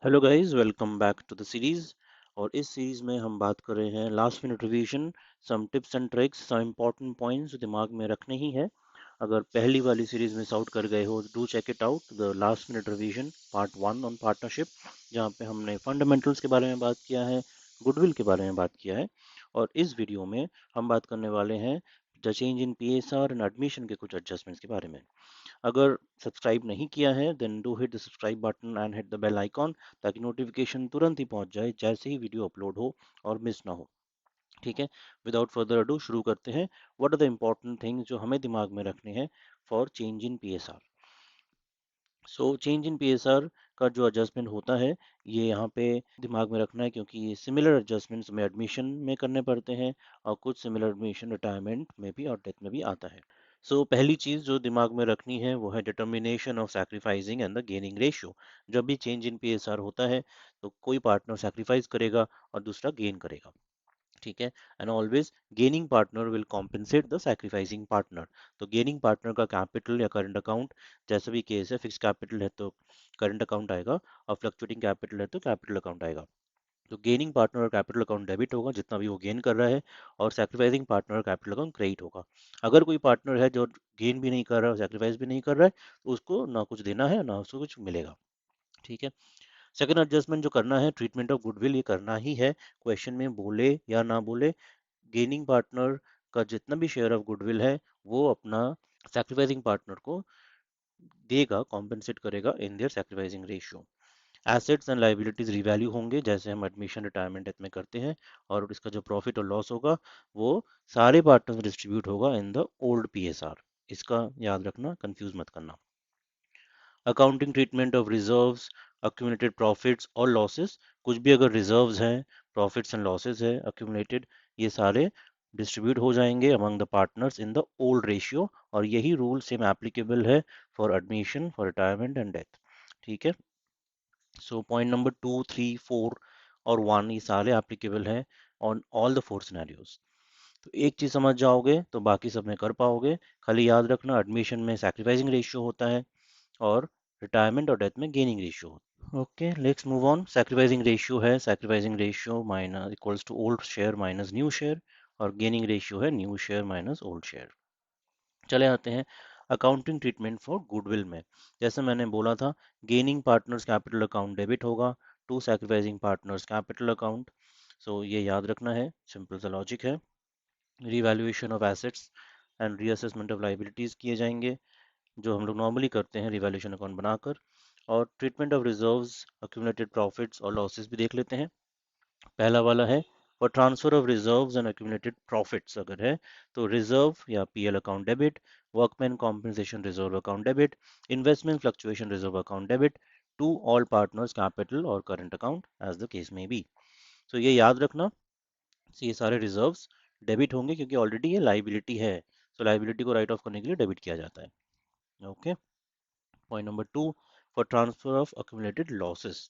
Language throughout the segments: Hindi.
Hello guys, welcome back to the series. और इस सीरीज में हम बात कर रहे हैं last minute revision, some tips and tricks, some important points जो दिमाग में रखने ही है। अगर पहली वाली सीरीज मिस आउट कर गए हो, do check it out, the last minute revision part 1 on partnership, जहाँ पे हमने फंडामेंटल्स के बारे में बात किया है, गुडविल के बारे में बात किया है। और इस वीडियो में हम बात करने वाले हैं the change in PSR and admission के कुछ एडजस्टमेंट्स के बारे में। अगर सब्सक्राइब नहीं किया है then do hit the subscribe button and hit the bell icon, ताकि नोटिफिकेशन तुरंत ही पहुंच जाए जैसे ही वीडियो अपलोड हो और मिस ना हो। ठीक है, विदाउट फर्दर अडू शुरू करते हैं। What are the important things जो हमें दिमाग में रखने हैं for change in PSR. So change in PSR का जो एडजस्टमेंट होता है, ये यहाँ पे दिमाग में रखना है, क्योंकि ये सिमिलर एडजस्टमेंट्स हमें एडमिशन में करने पड़ते हैं और कुछ सिमिलर एडमिशन रिटायरमेंट में भी और डेथ में भी आता है। सो पहली चीज़ जो दिमाग में रखनी है वो है determination of sacrificing and the gaining ratio. जब भी चेंज इन पीएसआर होता है तो कोई पार्टनर सैक्रिफाइस करेगा और दूसरा गेन करेगा। ठीक है, and always gaining partner will compensate the sacrificing partner. तो गेनिंग पार्टनर का कैपिटल या करंट अकाउंट, जैसा भी केस है, फिक्स कैपिटल है तो करंट अकाउंट आएगा, और फ्लक्चुएटिंग कैपिटल है तो कैपिटल अकाउंट आएगा। तो गेनिंग पार्टनर और कैपिटल अकाउंट डेबिट होगा जितना भी वो गेन कर रहा है, और सैक्रिफाइसिंग पार्टनर और कैपिटल अकाउंट क्रेडिट होगा। अगर कोई पार्टनर है जो गेन भी नहीं कर रहा है, सैक्रिफाइस भी नहीं कर रहा है, तो उसको ना कुछ देना है ना उसको कुछ मिलेगा। ठीक है, सेकंड एडजस्टमेंट जो करना है, ट्रीटमेंट ऑफ गुडविल, ये करना ही है, क्वेश्चन में बोले या ना बोले। गेनिंग पार्टनर का जितना भी शेयर ऑफ गुडविल है वो अपना सैक्रिफाइसिंग पार्टनर को देगा, कॉम्पेंसेट करेगा इन their sacrificing ratio. Assets and liabilities revalue होंगे जैसे हम एडमिशन रिटायरमेंट डेथ में करते हैं, और इसका जो प्रॉफिट और लॉस होगा वो सारे पार्टनर्स में डिस्ट्रीब्यूट होगा इन द ओल्ड पीएसआर। इसका याद रखना, कंफ्यूज मत करना। Accounting treatment of reserves, accumulated profits और लॉसेस, कुछ भी अगर रिजर्व्स हैं, प्रॉफिट्स एंड लॉसेस है अक्यूमुलेटेड, ये सारे डिस्ट्रीब्यूट हो जाएंगे among the partners in the old ratio. और यही रूल सेम एप्लीकेबल है for admission, for retirement and death. ठीक है, सो पॉइंट नंबर 2, 3, 4 और 1 ये सारे एप्लीकेबल हैं ऑन ऑल द 4 सिनेरियोज। तो एक चीज समझ जाओगे तो बाकी सब में कर पाओगे। खाली याद रखना, एडमिशन में सैक्रिफाइसिंग रेशियो होता है और रिटायरमेंट और डेथ में गेनिंग रेशियो होता है। Okay, let's move on. Sacrificing ratio है, sacrificing ratio minus equals to old share minus new share, और गेनिंग रेशियो है new share minus old share. चले आते हैं अकाउंटिंग ट्रीटमेंट फॉर गुडविल में। जैसे मैंने बोला था, gaining partners capital account debit होगा to sacrificing partners capital account. So ये याद रखना है, सिंपल सा लॉजिक है। Revaluation of assets and reassessment of liabilities किए जाएंगे, जो हम लोग नॉर्मली करते हैं रिवैल्यूएशन अकाउंट बनाकर। और treatment of reserves, accumulated profits और लॉसेस भी देख लेते हैं। पहला वाला है for transfer of reserves and accumulated profits, अगर है तो रिजर्व या PL account debit, workman compensation reserve account debit, investment fluctuation reserve account debit to all partners capital और current account as the case में बी। तो ये याद रखना, ये सारे रिजर्व्स डेबिट होंगे क्योंकि ऑलरेडी ये लाइबिलिटी है। तो लाइबिलिटी को राइट ऑफ करने के लिए डेबिट किया जाता है। Okay, point number 2, for transfer of accumulated losses.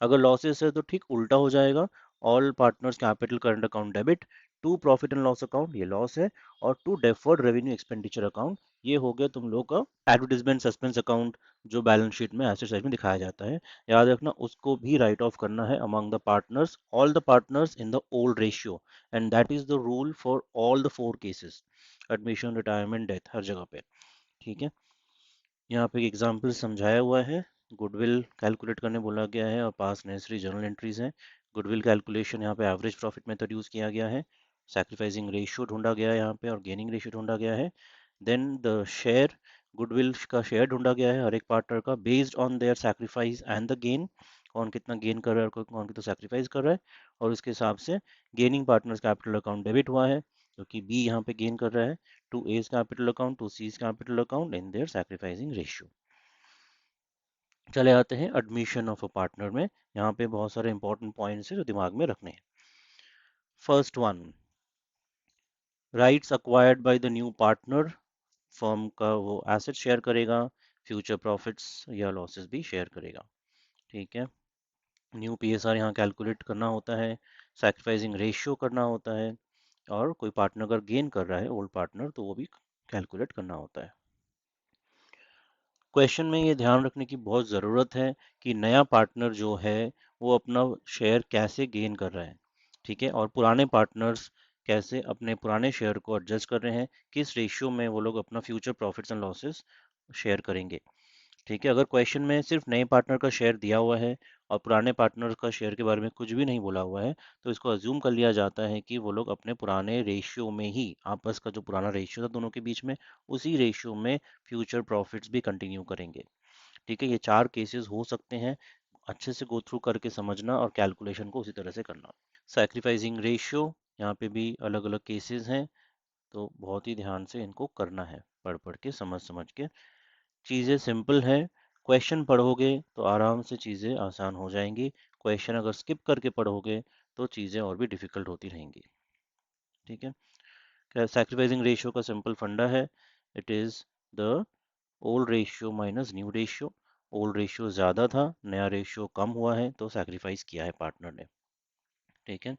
अगर लॉसेस है तो ठीक उल्टा हो जाएगा, all partners capital current account debit to profit and loss account, ये लॉस है, और to deferred revenue expenditure account, ये हो गया तुम लोग का एडवर्टाइजमेंट सस्पेंस अकाउंट, जो बैलेंस शीट में एसेट साइड में दिखाया जाता है। याद रखना, उसको भी राइट ऑफ करना है among the partners, all the partners in the old ratio, and that is the rule for all the 4 cases, admission retirement death हर जगह पे। ठीक है, यहाँ पे एक एग्जाम्पल समझाया हुआ है। गुडविल कैलकुलेट करने बोला गया है और पास नेसेसरी जर्नल एंट्रीज हैं। गुडविल कैलकुलेशन यहाँ पे एवरेज प्रॉफिट मेथड यूज किया गया है, सैक्रिफाइसिंग रेशियो ढूंढा गया है यहाँ पे, और गेनिंग रेशियो ढूंढा गया है। देन द शेयर, गुडविल का शेयर ढूंढा गया है हर एक पार्टनर का, based on their sacrifice and the gain, कौन कितना गेन कर रहा है और कौन कितना सैक्रिफाइस कर रहा है, और उसके हिसाब से gaining partners capital account debit हुआ है क्योंकि बी यहाँ पे गेन कर रहा है, to A's capital account to c's capital account in their sacrificing ratio. चले आते हैं एडमिशन ऑफ अ पार्टनर में। यहाँ पे बहुत सारे इंपॉर्टेंट पॉइंट्स हैं जो दिमाग में रखने हैं। First one, rights acquired by the new partner, firm का वो एसेट शेयर करेगा, फ्यूचर प्रॉफिट्स या लॉसेस भी शेयर करेगा। ठीक है, न्यू पीएसआर यहाँ कैलकुलेट करना होता है, सैक्रिफाइसिंग रेशियो करना होता है, और कोई पार्टनर अगर गेन कर रहा है ओल्ड पार्टनर तो वो भी कैलकुलेट करना होता है। क्वेश्चन में ये ध्यान रखने की बहुत ज़रूरत है कि नया पार्टनर जो है वो अपना शेयर कैसे गेन कर रहा है, ठीक है, और पुराने पार्टनर्स कैसे अपने पुराने शेयर को एडजस्ट कर रहे हैं, किस रेशियो में वो लोग अपना future profits and losses share करेंगे। ठीक है, अगर क्वेश्चन में सिर्फ नए पार्टनर का शेयर दिया हुआ है और पुराने पार्टनर का शेयर के बारे में कुछ भी नहीं बोला हुआ है, तो इसको अज्यूम कर लिया जाता है कि वो लोग अपने पुराने रेशियो में ही, आपस का जो पुराना रेशियो था दोनों के बीच में, उसी रेशियो में फ्यूचर प्रॉफिट्स भी कंटिन्यू करेंगे। ठीक है, ये 4 केसेस हो सकते हैं, अच्छे से गो थ्रू करके समझना और कैलकुलेशन को उसी तरह से करना। सैक्रिफाइसिंग रेशियो, यहाँ पे भी अलग अलग केसेस हैं, तो बहुत ही ध्यान से इनको करना है, पढ़ पढ़ के समझ समझ के। चीज़ें सिंपल हैं, क्वेश्चन पढ़ोगे तो आराम से चीज़ें आसान हो जाएंगी, क्वेश्चन अगर स्किप करके पढ़ोगे तो चीज़ें और भी डिफिकल्ट होती रहेंगी। ठीक है, सैक्रिफाइसिंग रेशियो का सिंपल फंडा है, it is the old ratio minus new ratio. Old ratio ज़्यादा था, नया रेशियो कम हुआ है, तो सैक्रिफाइस किया है पार्टनर ने। ठीक है,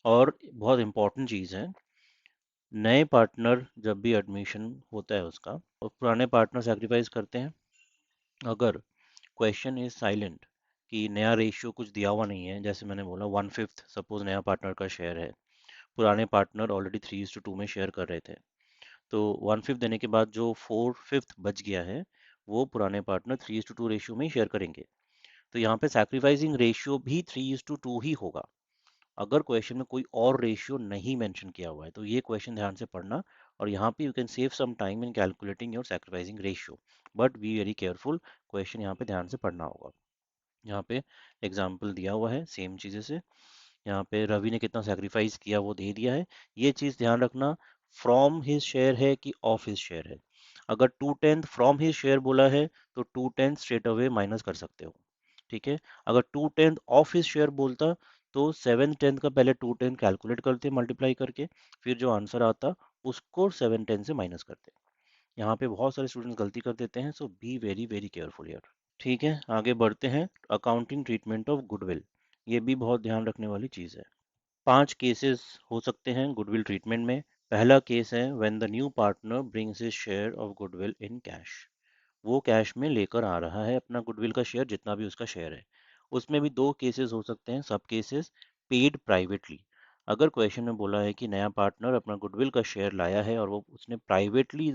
और बहुत इंपॉर्टेंट चीज़ है, नए पार्टनर जब भी एडमिशन होता है उसका, और पुराने पार्टनर सैक्रिफाइस करते हैं। अगर क्वेश्चन इज साइलेंट कि नया रेशियो कुछ दिया हुआ नहीं है, जैसे मैंने बोला 1/5 सपोज नया पार्टनर का शेयर है, पुराने पार्टनर ऑलरेडी 3:2 में शेयर कर रहे थे, तो 1/5 देने के बाद जो 4/5 बच गया है वो पुराने पार्टनर 3:2 रेशियो में ही शेयर करेंगे। तो यहाँ पे सैक्रिफाइसिंग रेशियो भी 3:2 ही होगा, अगर क्वेश्चन में कोई और रेशियो नहीं मेंशन किया हुआ है। तो ये क्वेश्चन ध्यान से पढ़ना, और यहाँ पे you can save some time in calculating your sacrificing ratio, but be very careful, question यहाँ पे ध्यान से पढ़ना होगा। यहाँ पे एग्जाम्पल दिया हुआ है सेम चीज़ें से, यहाँ पे रवि ने कितना सेक्रीफाइस किया वो दे दिया है। ये चीज़ ध्यान रखना, फ्रॉम हिज शेयर है कि ऑफ हिज शेयर है। अगर 2/10 फ्रॉम हिज शेयर बोला है तो 2/10 स्ट्रेट अवे माइनस कर सकते हो। ठीक है, अगर 2/10 ऑफ हिज शेयर बोलता तो 7/10 का पहले 2/10 कैलकुलेट करते मल्टीप्लाई करके, फिर जो आंसर आता उसको 7/10 से माइनस करते। यहाँ पे बहुत सारे स्टूडेंट्स गलती कर देते हैं, सो बी वेरी वेरी केयरफुल यार। ठीक है, आगे बढ़ते हैं। अकाउंटिंग ट्रीटमेंट ऑफ गुडविल, ये भी बहुत ध्यान रखने वाली चीज़ है। 5 केसेस हो सकते हैं गुडविल ट्रीटमेंट में। पहला केस है when the new partner brings his share of goodwill in cash, वो कैश में लेकर आ रहा है अपना गुडविल का शेयर, जितना भी उसका शेयर है। उसमें भी 2 केसेस हो सकते हैं, सब केसेस पेड प्राइवेटली। अगर क्वेश्चन में बोला है कि नया पार्टनर अपना गुडविल का शेयर लाया है और वो उसने प्राइवेटली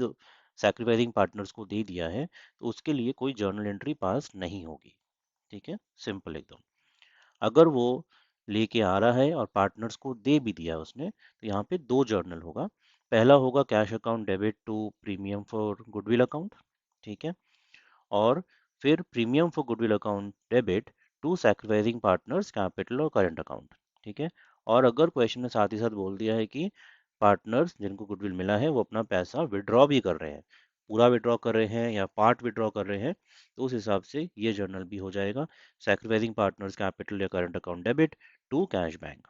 सैक्रिफाइसिंग पार्टनर्स को दे दिया है, तो उसके लिए कोई जर्नल एंट्री पास नहीं होगी। ठीक है, सिंपल एकदम। अगर वो लेके आ रहा है और पार्टनर्स को दे भी दिया उसने, तो यहाँ पे 2 जर्नल होगा। पहला होगा cash account debit to premium for goodwill account, ठीक है, और फिर premium for goodwill account debit to sacrificing partners capital और करंट अकाउंट। ठीक है, और अगर क्वेश्चन में साथ ही साथ बोल दिया है कि पार्टनर्स जिनको गुडविल मिला है वो अपना पैसा विड्रॉ भी कर रहे हैं, पूरा विड्रॉ कर रहे हैं या पार्ट विड्रॉ कर रहे हैं, तो उस हिसाब से ये जर्नल भी हो जाएगा सैक्रिफाइसिंग पार्टनर्स कैपिटल या current account debit to cash bank.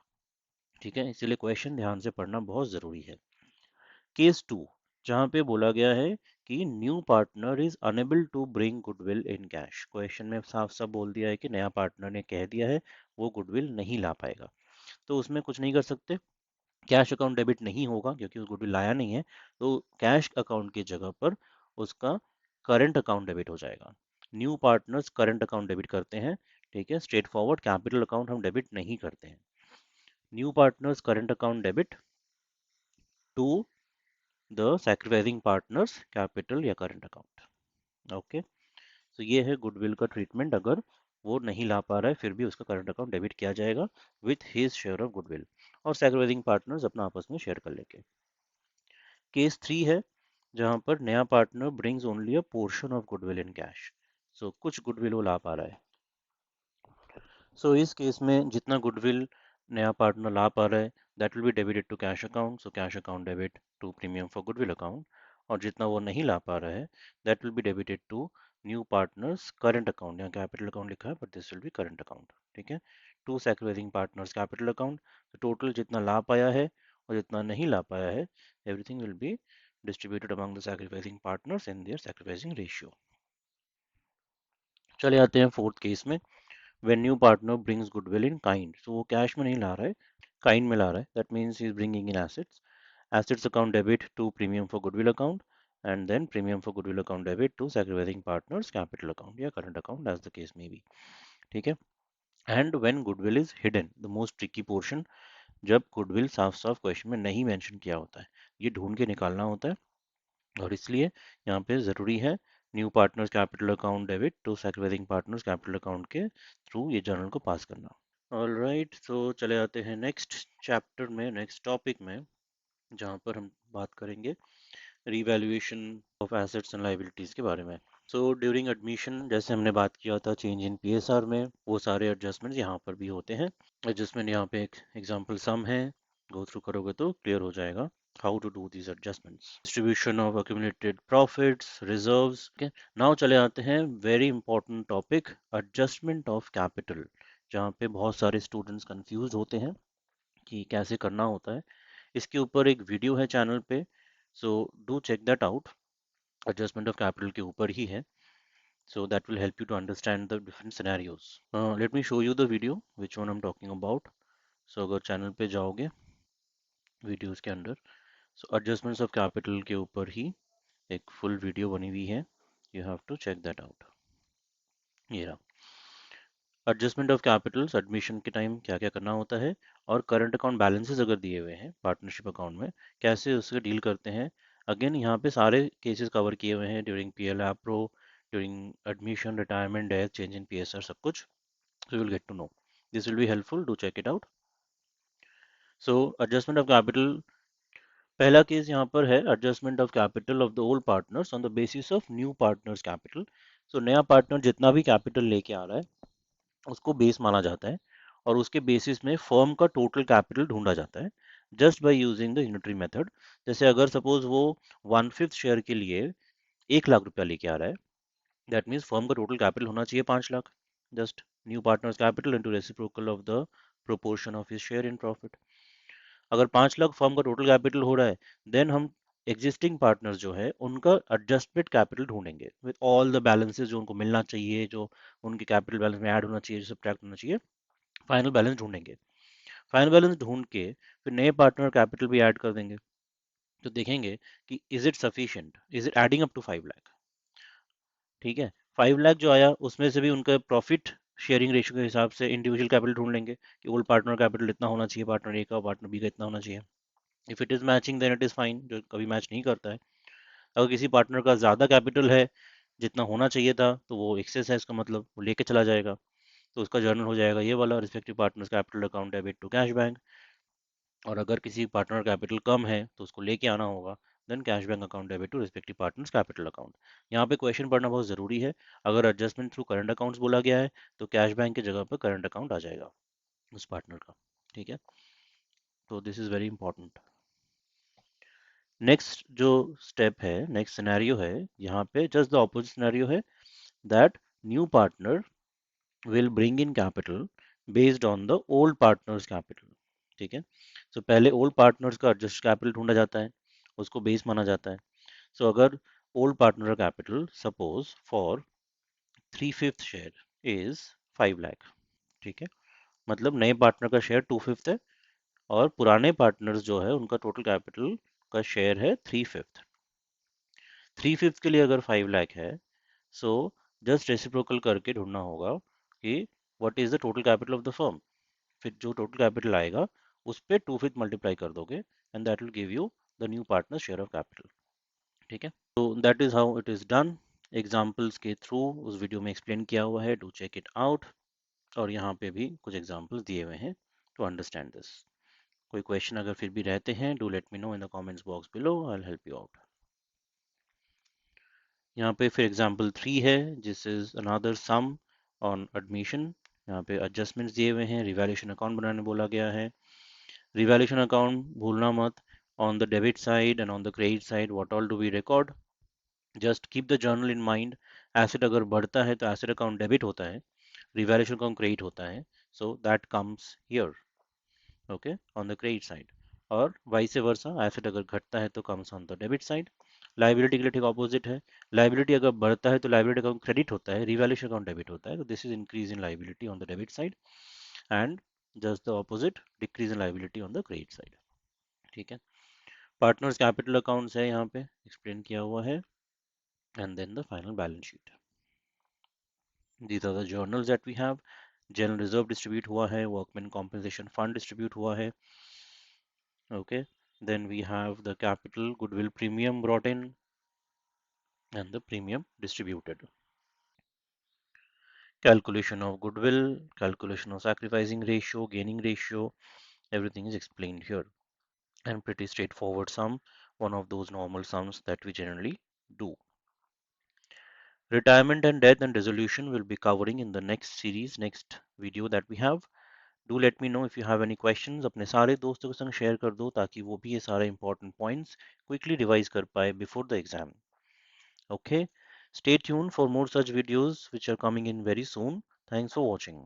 ठीक है, इसीलिए क्वेश्चन ध्यान से पढ़ना बहुत ज़रूरी है। केस 2, जहाँ पे बोला गया है कि new partner is unable to bring goodwill in cash, question में साफ साफ बोल दिया है कि नया पार्टनर ने कह दिया है वो गुडविल नहीं ला पाएगा, तो उसमें कुछ नहीं कर सकते, कैश अकाउंट डेबिट नहीं होगा क्योंकि उस गुडविल लाया नहीं है, तो कैश अकाउंट की जगह पर उसका करंट अकाउंट डेबिट हो जाएगा। New partners current account debit करते हैं, ठीक है, स्ट्रेट फॉरवर्ड, कैपिटल अकाउंट हम डेबिट नहीं करते हैं। New partners current account debit to the sacrificing partners capital या करंट अकाउंट। ओके, तो ये है गुडविल का ट्रीटमेंट, अगर वो नहीं ला पा रहा है फिर भी उसका करंट अकाउंट डेबिट किया जाएगा with his share of goodwill, और सैक्रिफाइसिंग पार्टनर्स अपना आपस में शेयर कर लेंगे। केस 3 है जहां पर नया partner brings only a portion of goodwill in cash, so कुछ गुडविल वो ला पा रहा है। सो इस केस में जितना गुडविल नया पार्टनर ला पा रहा है that will be debited to cash account, so cash account debit to premium for goodwill account, और जितना वो नहीं ला पा रहा है that will be debited to new partners current account, यहाँ कैपिटल अकाउंट लिखा है but this will be current account. ठीक है, to sacrificing partners capital account, तो टोटल जितना ला पाया है और जितना नहीं ला पाया है everything will be distributed among the sacrificing partners in their sacrificing ratio. चले आते हैं फोर्थ केस में, when new partner brings goodwill in kind, so वो कैश में नहीं ला रहा है, काइंड में ला रहा है, that means he is bringing in assets, assets account debit to premium for goodwill account, and then premium for goodwill account debit to sacrificing partners capital account या current account as the case may be. ठीक है. And when goodwill is hidden, the most tricky portion, जब goodwill साफ साफ क्वेश्चन में नहीं मेंशन किया होता है, ये ढूंढ के निकालना होता है, और इसलिए यहाँ पे ज़रूरी है new partners capital account debit to sacrificing partners capital account के थ्रू ये जर्नल को पास करना. ऑलराइट, तो चले आते हैं नेक्स्ट चैप्टर में, नेक्स्ट टॉपिक में, जहाँ पर हम बात करेंगे revaluation of assets and liabilities के बारे में. सो ड्यूरिंग एडमिशन जैसे हमने बात किया था चेंज इन पीएसआर में, वो सारे एडजस्टमेंट्स यहाँ पर भी होते हैं. एडजस्टमेंट यहाँ पे एक एग्जांपल सम है, गो थ्रू करोगे तो क्लियर हो जाएगा how to do these adjustments. Distribution of accumulated profits, reserves. Okay. Now चले आते हैं very important topic, adjustment of capital, जहाँ पे बहुत सारे स्टूडेंट्स कंफ्यूज होते हैं कि कैसे करना होता है. इसके ऊपर एक वीडियो है चैनल पे, so do check that out. Adjustment of capital के ऊपर ही है, so that will help you to understand the different scenarios. Let me show you the video which one I'm talking about. So अगर चैनल पे जाओगे वीडियोस के अंदर, सो एडजस्टमेंट्स ऑफ कैपिटल के ऊपर ही एक फुल वीडियो बनी हुई है, you have to check that out. ये रहा एडजस्टमेंट ऑफ कैपिटल्स, एडमिशन के टाइम क्या क्या करना होता है, और करंट अकाउंट बैलेंसेस अगर दिए हुए हैं पार्टनरशिप अकाउंट में कैसे उससे डील करते हैं. अगेन यहाँ पे सारे केसेस कवर किए हुए हैं ड्यूरिंग पीएल एप्रो, during admission, retirement, death, change in PSR, सब कुछ. So you will get to know, this will be helpful, do check it out. So adjustment of capital, पहला केस यहाँ पर है adjustment of capital of the old partners on the basis of new partners capital. So नया पार्टनर जितना भी कैपिटल लेके आ रहा है उसको बेस माना जाता है, और उसके बेसिस में फर्म का टोटल कैपिटल ढूंढा जाता है just by using the unitary method. जैसे अगर सपोज वो 1/5 शेयर के लिए 1 लाख रुपया लेके आ रहा है, दैट मीन्स फर्म का टोटल कैपिटल होना चाहिए 5 lakh. Just new partners capital into reciprocal of the proportion of his share in profit. अगर 5 लाख फर्म का टोटल कैपिटल हो रहा है, देन हम एग्जिस्टिंग पार्टनर्स जो है उनका एडजस्टेड कैपिटल ढूंढेंगे विद ऑल द बैलेंसेस जो उनको मिलना चाहिए, जो उनके कैपिटल बैलेंस में ऐड होना चाहिए, जो सब्ट्रैक्ट होना चाहिए. फाइनल बैलेंस ढूंढेंगे. फाइनल बैलेंस ढूंढ के फिर नए पार्टनर कैपिटल भी ऐड कर देंगे, तो देखेंगे कि is it sufficient, is it adding up to 5 lakh. ठीक है, 5 लाख जो आया उसमें से भी उनका प्रॉफिट शेयरिंग रेशियो के हिसाब से इंडिविजुअल कैपिटल ढूंढ लेंगे कि ओल्ड पार्टनर कैपिटल इतना होना चाहिए, पार्टनर ए का, पार्टनर बी का इतना होना चाहिए. If it is matching then it is fine, जो कभी मैच नहीं करता है. अगर किसी पार्टनर का ज़्यादा कैपिटल है जितना होना चाहिए था, तो वो एक्सेस है, इसका मतलब वो लेके चला जाएगा, तो उसका जर्नल हो जाएगा ये वाला, respective partners capital account debit to cash bank. और अगर किसी पार्टनर कैपिटल कम है तो उसको लेके आना होगा, then cash bank account debit to respective partners capital account. यहाँ पे क्वेश्चन पढ़ना बहुत ज़रूरी है. अगर एडजस्टमेंट थ्रू करंट अकाउंट्स बोला गया है तो कैश बैंक की जगह पर करंट अकाउंट आ जाएगा उस पार्टनर का. ठीक है, तो this is very important. Next जो स्टेप है, नेक्स्ट सिनेरियो है, यहाँ पे जस्ट द ऑपोजिट सिनेरियो है, that new partner will bring in capital based on the old partners capital. ठीक है, सो पहले ओल्ड पार्टनर्स का एडजस्ट कैपिटल ढूंढा जाता है, उसको बेस माना जाता है. सो अगर old partner capital suppose for 3/5 share is 5 lakh. ठीक है, मतलब नए पार्टनर का शेयर 2/5 है, और पुराने पार्टनर्स जो है उनका टोटल कैपिटल का शेयर है 3/5. 3/5 के लिए अगर 5 लाख है, सो जस्ट रेसिप्रोकल करके ढूंढना होगा कि what is the total capital of the firm. फिर जो टोटल कैपिटल आएगा उस पे 2/5 मल्टीप्लाई कर दोगे, and that will give you the new partner share of capital. ठीक है, तो that is how it is done. Examples के थ्रू उस वीडियो में एक्सप्लेन किया हुआ है, डू चेक इट आउट. और यहाँ पे भी कुछ एग्जाम्पल्स दिए हुए हैं टू अंडरस्टैंड दिस. कोई क्वेश्चन अगर फिर भी रहते हैं, do let me know in the comments box below, I will help you out. यहाँ पे फिर एग्जाम्पल 3 है, जिस is another sum on admission. यहाँ पे एडजस्टमेंट्स दिए हुए हैं, रिवैल्यूएशन अकाउंट बनाने बोला गया है. रिवैल्यूएशन अकाउंट भूलना मत, on the debit side and on the credit side what all do we record. Just keep the journal in mind. Asset अगर बढ़ता है तो एसेट अकाउंट डेबिट होता है, रिवैल्यूएशन अकाउंट क्रेडिट होता है, so that comes here, okay, on the credit side. और वाइस वर्सा, एसेट अगर घटता है तो comes on the debit side. Liability के लिए ठीक ऑपोजिट है, लाइबिलिटी अगर बढ़ता है तो लाइबिलिटी अकाउंट क्रेडिट होता है, रिवैल्यूएशन अकाउंट डेबिट होता है, तो this is increase in liability on the debit side, and just the opposite, decrease in liability on the credit side. ठीक है, पार्टनर्स कैपिटल अकाउंट्स है, यहाँ पे एक्सप्लेन किया हुआ है, and then the final balance sheet. These are the journals that we have. General reserve distribute हुआ है, वर्कमैन कॉम्पनसेशन फंड डिस्ट्रीब्यूट हुआ है, okay. Then we have the capital goodwill premium brought in and the premium distributed. Calculation of goodwill, calculation of sacrificing ratio, gaining ratio, everything is explained here. And pretty straightforward sum, one of those normal sums that we generally do. Retirement and death and resolution will be covering in the next series, next video that we have. Do let me know if you have any questions. अपने सारे दोस्तों के संग शेयर कर दो ताकि वो भी ये सारे important points quickly revise कर पाए before the exam. Okay, stay tuned for more such videos which are coming in very soon. Thanks for watching.